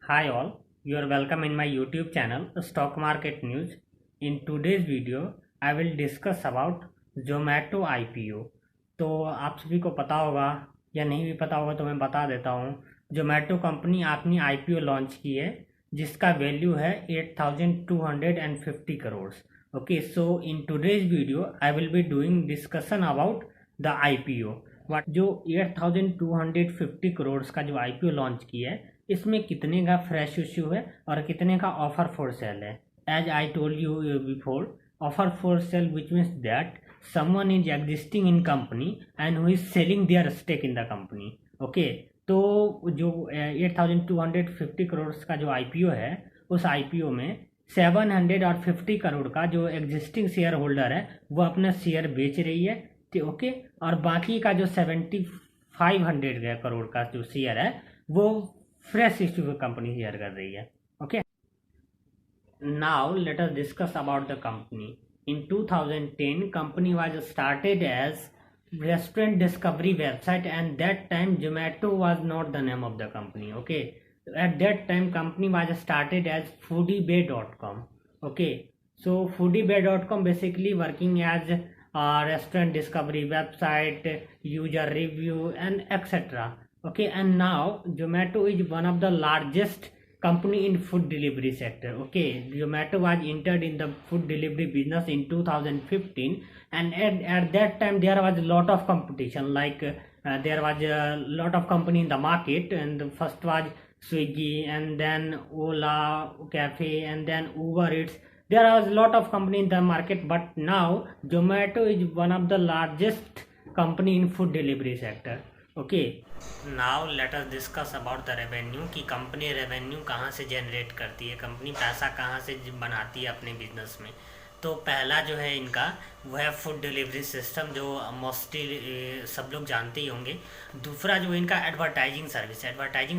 Hi all, you are welcome in my YouTube channel Stock Market News. In today's video, I will discuss about Zomato IPO. तो आप सभी को पता होगा या नहीं भी पता होगा तो मैं बता देता हूँ। जोमेटो कंपनी अपनी IPO लॉन्च की है जिसका वैल्यू है 8,250 crore. Okay, so in today's video I will be doing discussion about the IPO। जो 8,250 करोड़ का जो IPO लॉन्च किया है इसमें कितने का फ्रेश इश्यू है और कितने का ऑफर फॉर सेल है। As I told you before, offer for sale which means that someone is existing in company and who is selling their stake in the company. Okay, तो जो 8,250 करोड़ का जो IPO है उस आईपीओ में 750 करोड़ का जो एग्जिस्टिंग शेयर होल्डर है वो अपना शेयर बेच रही है। ओके, और बाकी का जो 7,500 करोड़ का जो शेयर है वो फ्रेश इश्यू कंपनी शेयर कर रही है। Okay, now let us discuss about the company. In 2010 company was started as restaurant discovery website and that time Zomato was not the name of the company. Okay, at that time company was started as foodiebay.com. Okay, so foodiebay.com basically working as a restaurant discovery website, user review and etc. Okay, and now Zomato is one of the largest company in food delivery sector. Okay, Zomato was entered in the food delivery business in 2015 and at that time there was a lot of competition, like there was a lot of company in the market, and the first was Swiggy and then Ola Cafe and then Uber Eats. There was a lot of company in the market, but now Zomato is one of the largest company in food delivery sector. Okay, now let us discuss about the revenue कि company revenue कहाँ से generate करती है, company पैसा कहाँ से बनाती है अपने बिजनेस में। तो पहला जो है इनका वो है फूड डिलीवरी सिस्टम, जो मोस्टली सब लोग जानते ही होंगे। दूसरा जो इनका एडवर्टाइजिंग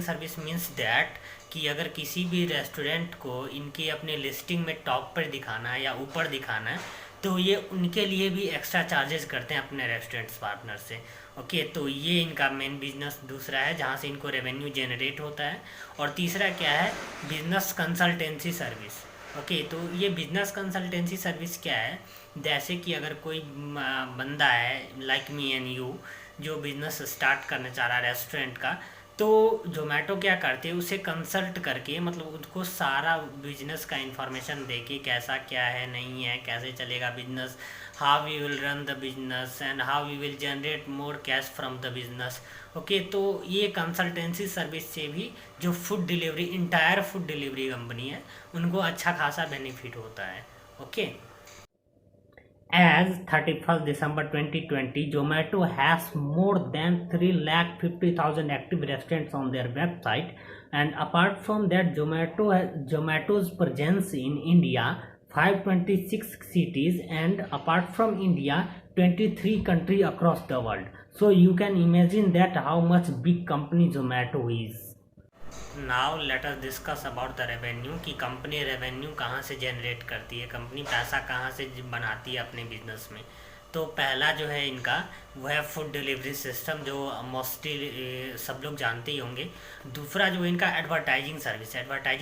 सर्विस मीन्स दैट कि अगर किसी भी रेस्टोरेंट को इनकी अपने लिस्टिंग में टॉप पर दिखाना है या ऊपर दिखाना है तो ये उनके लिए भी एक्स्ट्रा चार्जेस करते हैं अपने रेस्टोरेंट्स पार्टनर से। ओके, तो ये इनका मेन बिजनेस दूसरा है जहाँ से इनको रेवेन्यू जनरेट होता है। और तीसरा क्या है, बिजनेस कंसल्टेंसी सर्विस। ओके, तो ये बिजनेस कंसल्टेंसी सर्विस क्या है, जैसे कि अगर कोई बंदा है लाइक मी एंड यू जो बिजनेस स्टार्ट करना चाह रहा है रेस्टोरेंट का, तो जोमेटो क्या करते हैं उसे कंसल्ट करके, मतलब उसको सारा बिजनेस का इंफॉर्मेशन दे के कैसा क्या है नहीं है, कैसे चलेगा business, how we will run the business and how we will generate more cash from the business. Okay, तो ये कंसल्टेंसी सर्विस से भी जो food delivery entire food delivery company है उनको अच्छा खासा बेनिफिट होता है। Okay, as 31st December 2020, Zomato has more than 350,000 active restaurants on their website, and apart from that, Zomato's presence in India 526 cities, and apart from India 23 countries across the world. So you can imagine that how much big company Zomato is. Now let us discuss about the revenue कि company revenue कहाँ से generate करती है, company पैसा कहाँ से बनाती है अपने बिजनेस में। तो पहला जो है इनका वो है फूड डिलीवरी सिस्टम, जो मोस्टली सब लोग जानते ही होंगे। दूसरा जो इनका एडवर्टाइजिंग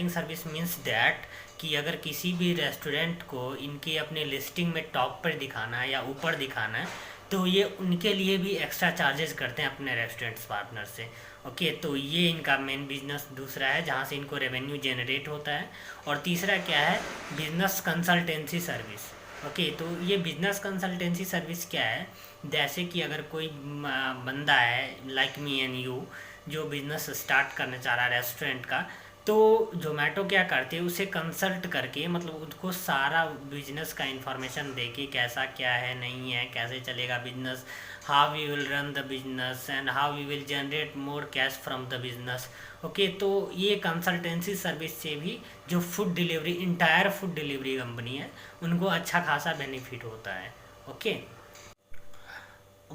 सर्विस मीन्स दैट कि अगर किसी भी रेस्टोरेंट को इनकी अपने लिस्टिंग में टॉप पर दिखाना है या ऊपर दिखाना है तो ये उनके लिए भी एक्स्ट्रा चार्जेस करते हैं अपने रेस्टोरेंट्स पार्टनर से। ओके, तो ये इनका मेन बिजनेस दूसरा है जहाँ से इनको रेवेन्यू जनरेट होता है। और तीसरा क्या है, बिजनेस कंसल्टेंसी सर्विस। ओके, तो ये बिजनेस कंसल्टेंसी सर्विस क्या है, जैसे कि अगर कोई बंदा है लाइक मी एंड यू जो बिजनेस स्टार्ट करना चाह रहा है रेस्टोरेंट का, तो जोमेटो क्या करते हैं उसे कंसल्ट करके, मतलब उसको सारा बिजनेस का इंफॉर्मेशन दे के कैसा क्या है नहीं है, कैसे चलेगा business, how we will run the business and how we will generate more cash from the business. Okay, तो ये कंसल्टेंसी सर्विस से भी जो food delivery entire food delivery company है उनको अच्छा खासा बेनिफिट होता है। Okay,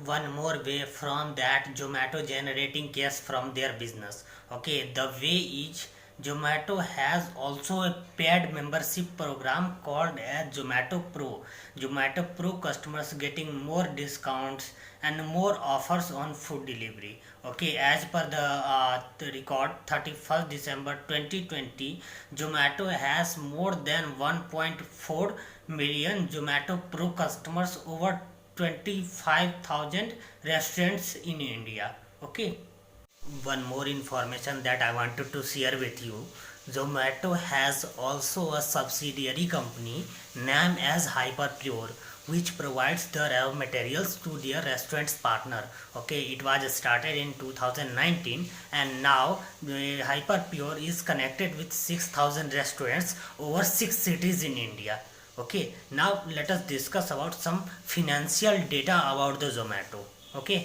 one more way from that Zomato generating cash from their business. Okay, the way is Zomato has also a paid membership program called as Zomato Pro. Zomato Pro customers getting more discounts and more offers on food delivery. Okay, as per the record 31st December 2020, Zomato has more than 1.4 million Zomato Pro customers, over 25,000 restaurants in India. Okay, one more information that I wanted to share with you. Zomato has also a subsidiary company named as Hyperpure, which provides the raw materials to their restaurants partner. Okay, it was started in 2019, and now Hyperpure is connected with 6,000 restaurants over 6 cities in India. Okay, now let us discuss about some financial data about the Zomato. Okay,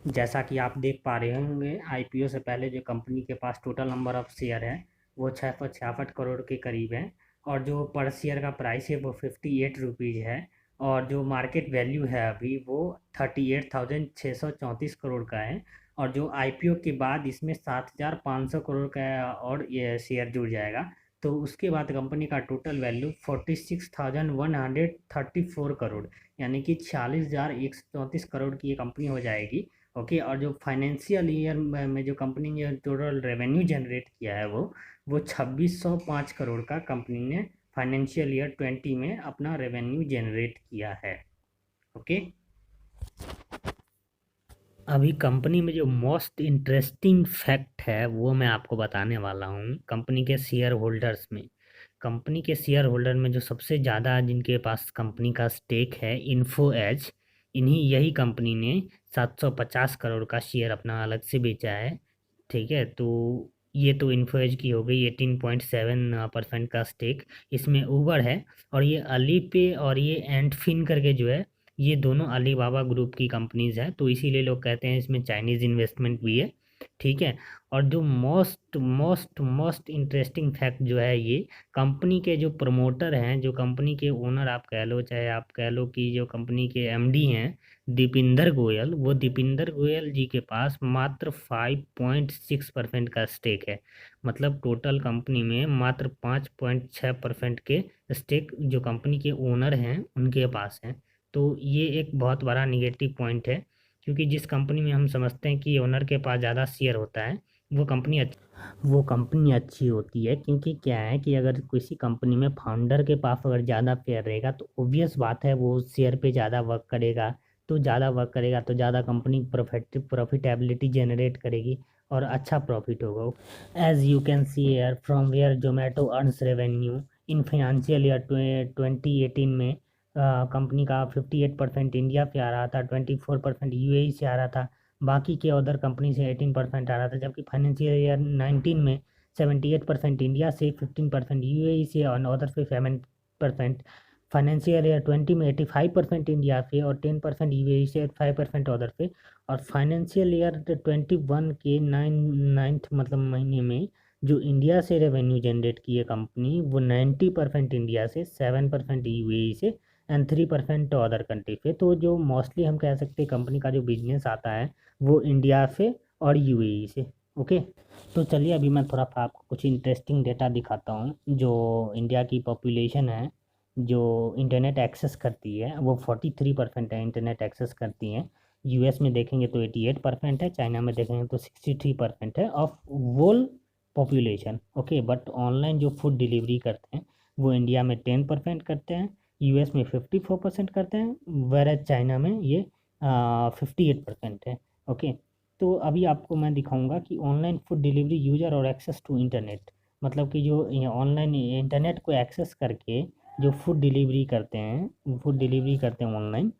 जैसा कि आप देख पा रहे होंगे, IPO से पहले जो कंपनी के पास टोटल नंबर ऑफ शेयर है वो 666 करोड़ के करीब है, और जो पर शेयर का प्राइस है वो 58 रुपीज़ है, और जो मार्केट वैल्यू है अभी वो 38,634 करोड़ का है। और जो आईपीओ के बाद इसमें 7,500 करोड़ का और ये शेयर जुड़ जाएगा, तो उसके बाद कंपनी का टोटल वैल्यू 46,134 करोड़, यानी कि 46,134 की ये कंपनी हो जाएगी। ओके, और जो फाइनेंशियल ईयर में जो कंपनी ने टोटल रेवेन्यू जनरेट किया है वो 2605 करोड़ का कंपनी ने फाइनेंशियल ईयर 20 में अपना रेवेन्यू जनरेट किया है। ओके, अभी कंपनी में जो मोस्ट इंटरेस्टिंग फैक्ट है वो मैं आपको बताने वाला हूँ। कंपनी के शेयर होल्डर्स में, कंपनी के शेयर होल्डर में जो सबसे ज़्यादा जिनके पास कंपनी का स्टेक है, इन्फो एज, इन्हीं यही कंपनी ने 750 करोड़ का शेयर अपना अलग से बेचा है। ठीक है, तो ये तो इन्फो एज की हो गई। 18.7% का स्टेक इसमें उबर है, और ये अली पे और ये एंटफिन करके जो है, ये दोनों अलीबाबा ग्रुप की कंपनीज हैं, तो इसीलिए लोग कहते हैं इसमें चाइनीज़ इन्वेस्टमेंट भी है। ठीक है, और जो most most most interesting fact जो है, ये कंपनी के जो प्रमोटर हैं, जो कंपनी के ओनर आप कह लो, चाहे आप कह लो कि जो कंपनी के एमडी हैं दीपिंदर गोयल, वो दीपिंदर गोयल जी के पास मात्र 5.6% का स्टेक है। मतलब टोटल कंपनी में मात्र 5.6% के स्टेक जो कंपनी के ओनर हैं उनके पास हैं। तो ये एक बहुत बड़ा निगेटिव पॉइंट है, क्योंकि जिस कंपनी में हम समझते हैं कि ओनर के पास ज़्यादा शेयर होता है वो कंपनी अच्छी होती है। क्योंकि क्या है कि अगर किसी कंपनी में फाउंडर के पास अगर ज़्यादा शेयर रहेगा तो ऑब्वियस बात है वो शेयर पे ज़्यादा वर्क करेगा, तो ज़्यादा वर्क करेगा तो ज़्यादा कंपनी प्रॉफिटेबिलिटी जनरेट करेगी और अच्छा प्रॉफिट होगा। As you can see here from where Zomato earns revenue in financial year 2018 में कंपनी का 58% इंडिया पे आ रहा था, 24% यूएई से आ रहा था, बाकी के अदर कंपनी से 18% आ रहा था। जबकि फाइनेंशियल ईयर 19 में 78% इंडिया से, 15% यूएई से और अदर से 7%। फाइनेंशियल ईयर 20 में 85% इंडिया से और 10% यूएई से, 5% अदर से। और फाइनेंशियल ईयर 21 के नाइन्थ मतलब महीने में जो इंडिया से रेवेन्यू जनरेट की है कंपनी, वो 90% इंडिया से, 7% यूएई से एंड 3% अदर कंट्री से। तो जो मोस्टली हम कह सकते हैं कंपनी का जो बिजनेस आता है वो इंडिया से और यूएई से। ओके, तो चलिए अभी मैं थोड़ा सा आपको कुछ इंटरेस्टिंग डेटा दिखाता हूँ। जो इंडिया की पॉपुलेशन है जो इंटरनेट एक्सेस करती है वो 43% है, इंटरनेट एक्सेस करती हैं। यूएस में देखेंगे तो 88% है, चाइना में देखेंगे तो 63% है of whole population. Okay, but online जो फूड डिलीवरी करते हैं वो इंडिया में 10% करते हैं, यूएस में 54% करते हैं, वेरएज चाइना में ये 58% है। ओके, तो अभी आपको मैं दिखाऊंगा कि ऑनलाइन फूड डिलीवरी यूजर और एक्सेस टू इंटरनेट, मतलब कि जो ऑनलाइन इंटरनेट को एक्सेस करके जो फूड डिलीवरी करते हैं ऑनलाइन,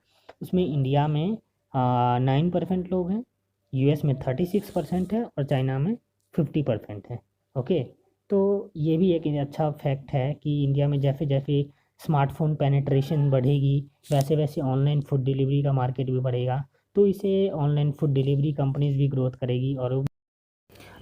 उसमें इंडिया में 9% लोग हैं, यूएस में 36% है और चाइना में 50% है। ओके, तो ये भी एक अच्छा फैक्ट है कि इंडिया में जैसे जैसे स्मार्टफोन पेनिट्रेशन बढ़ेगी वैसे वैसे ऑनलाइन फूड डिलीवरी का मार्केट भी बढ़ेगा, तो इसे ऑनलाइन फूड डिलीवरी कंपनीज भी ग्रोथ करेगी। और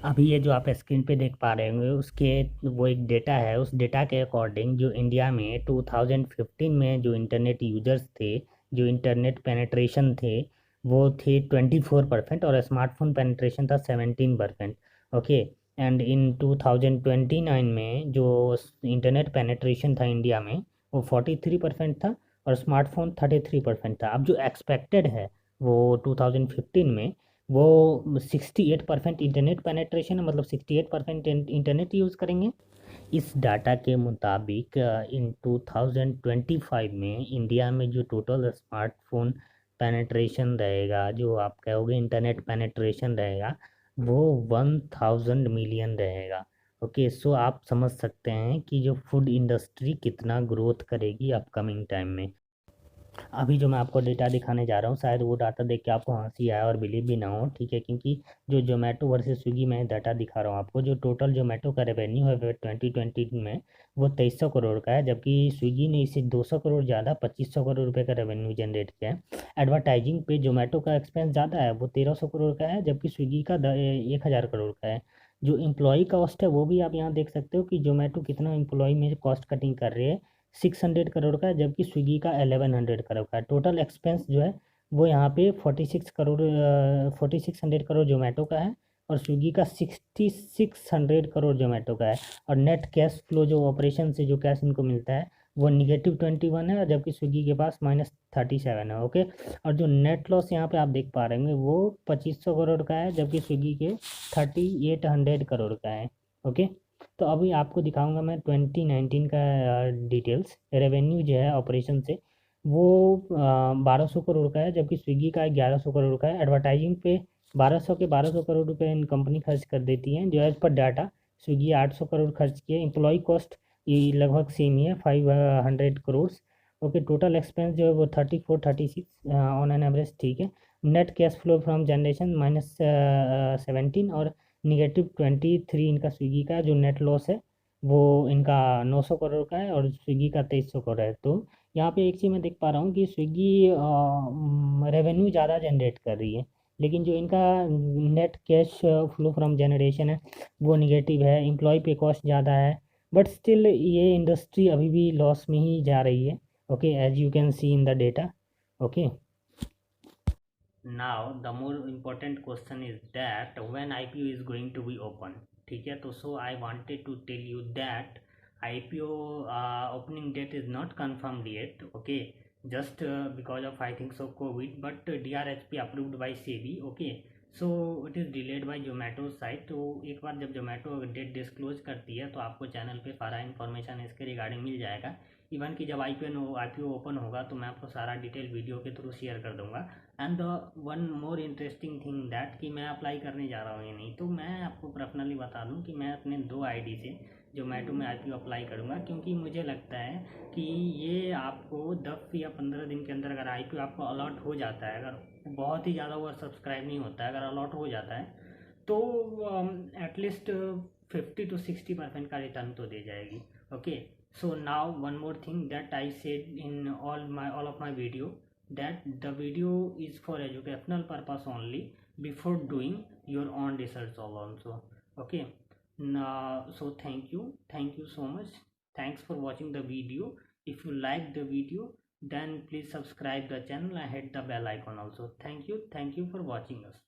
अभी ये जो आप स्क्रीन पे देख पा रहे होंगे उसके वो एक डेटा है, उस डेटा के अकॉर्डिंग जो इंडिया में 2015 में जो इंटरनेट यूजर्स थे, जो इंटरनेट पेनिट्रेशन थे वो थे 24% और स्मार्टफोन पेनिट्रेशन था 17%। ओके, एंड इन 2029 में जो इंटरनेट पेनेट्रेशन था इंडिया में वो 43% था और स्मार्टफोन 33% था। अब जो एक्सपेक्टेड है वो 2015 में वो 68% इंटरनेट पेनेट्रेशन है, मतलब 68% इंटरनेट यूज़ करेंगे। इस डाटा के मुताबिक इन 2025 में इंडिया में जो टोटल स्मार्टफोन पेनेट्रेशन रहेगा, जो आप कहोगे इंटरनेट पेनेट्रेशन रहेगा, वो 1000 मिलियन रहेगा। ओके, सो आप समझ सकते हैं कि जो फूड इंडस्ट्री कितना ग्रोथ करेगी अपकमिंग टाइम में। अभी जो मैं आपको डेटा दिखाने जा रहा हूँ, शायद वो डाटा देख के आपको हंसी आए और बिलीव भी ना हो, ठीक है, क्योंकि जो जोमेटो वर्सेस स्विगी में डाटा दिखा रहा हूँ आपको, जो टोटल जोमेटो का रेवेन्यू है 2020 में वो 2300 करोड़ का है, जबकि स्विगी ने इसे 200 करोड़ ज़्यादा 2500 करोड़ रुपये का रेवेन्यू जनरेट किया है। एडवर्टाइजिंग पे जोमेटो का एक्सपेंस ज़्यादा है, वो 1300 करोड़ का है, जबकि स्विगी का 1000 करोड़ का है। जो एम्प्लॉय कॉस्ट है वो भी आप यहाँ देख सकते हो कि जोमेटो कितना एम्प्लॉय में कॉस्ट कटिंग कर रही है, 600 करोड़ का है, जबकि स्विगी का 1100 करोड़ का है। टोटल एक्सपेंस जो है वो यहाँ पे 4600 करोड़ जोमेटो का है और स्विगी का 6600 करोड़ जोमेटो का है। और नेट कैश फ्लो जो ऑपरेशन से जो कैश इनको मिलता है वो -21 है, और जबकि स्विगी के पास -37 है। ओके, और जो नेट लॉस यहाँ पे आप देख पा रहे होंगे वो 2500 करोड़ का है, जबकि स्विगी के 3800 करोड़ का है। ओके, तो अभी आपको दिखाऊंगा मैं 2019 का डिटेल्स। रेवेन्यू जो है ऑपरेशन से वो 1200 करोड़ का है, जबकि स्विगी का 1100 करोड़ का है। एडवर्टाइजिंग पे 1200 करोड़ रुपए इन कंपनी खर्च कर देती है, जो as per data Swiggy 800 crore खर्च किए। एम्प्लॉय कॉस्ट ये लगभग सेम ही है, 500 करोड़। ओके, टोटल एक्सपेंस जो है वो 34-36 ऑन एन एवरेज, ठीक है। Net cash flow from generation -17 और -23 इनका स्विगी का जो नेट लॉस है वो इनका 900 करोड़ का है और स्विगी का 2300 करोड़ है। तो यहाँ पे एक चीज़ मैं देख पा रहा हूँ कि स्विगी रेवेन्यू ज़्यादा जनरेट कर रही है, लेकिन जो इनका net cash flow from generation है वो निगेटिव है। एम्प्लॉय पे कॉस्ट ज़्यादा है, बट स्टिल ये इंडस्ट्री अभी भी लॉस में ही जा रही है। Okay, as you can see in the data. Okay, now the more important question is that when IPO is going to be open, ठीक है। तो so I wanted to tell you that IPO opening date is not confirmed yet, okay, just because of I think so COVID, but DRHP approved by SEBI, okay, so it is delayed by Zomato side। तो एक बार जब Zomato date disclose करती है तो आपको channel पे सारा information इसके रिगार्डिंग मिल जाएगा। इवन कि जब IPO ओपन होगा तो मैं आपको सारा डिटेल वीडियो के थ्रू शेयर कर दूंगा। And the one more interesting thing that कि मैं अप्लाई करने जा रहा हूँ या नहीं, तो मैं आपको पर्सनली बता दूँ कि मैं अपने 2 आईडी से जोमेटो में IPO अप्लाई करूँगा, क्योंकि मुझे लगता है कि ये आपको 10 या 15 दिन के अंदर अगर IPO आपको अलॉट हो जाता है, अगर बहुत ही ज़्यादा ओवर सब्सक्राइब नहीं होता है, अगर अलॉट हो जाता है तो एटलीस्ट 50-60% का रिटर्न तो दे जाएगी। Okay, so now one more thing that I said in all of my video, that the video is for educational purpose only before doing your own research also. Okay, now so thank you so much. Thanks for watching the video. If you like the video, then please subscribe the channel and hit the bell icon also. Thank you for watching us.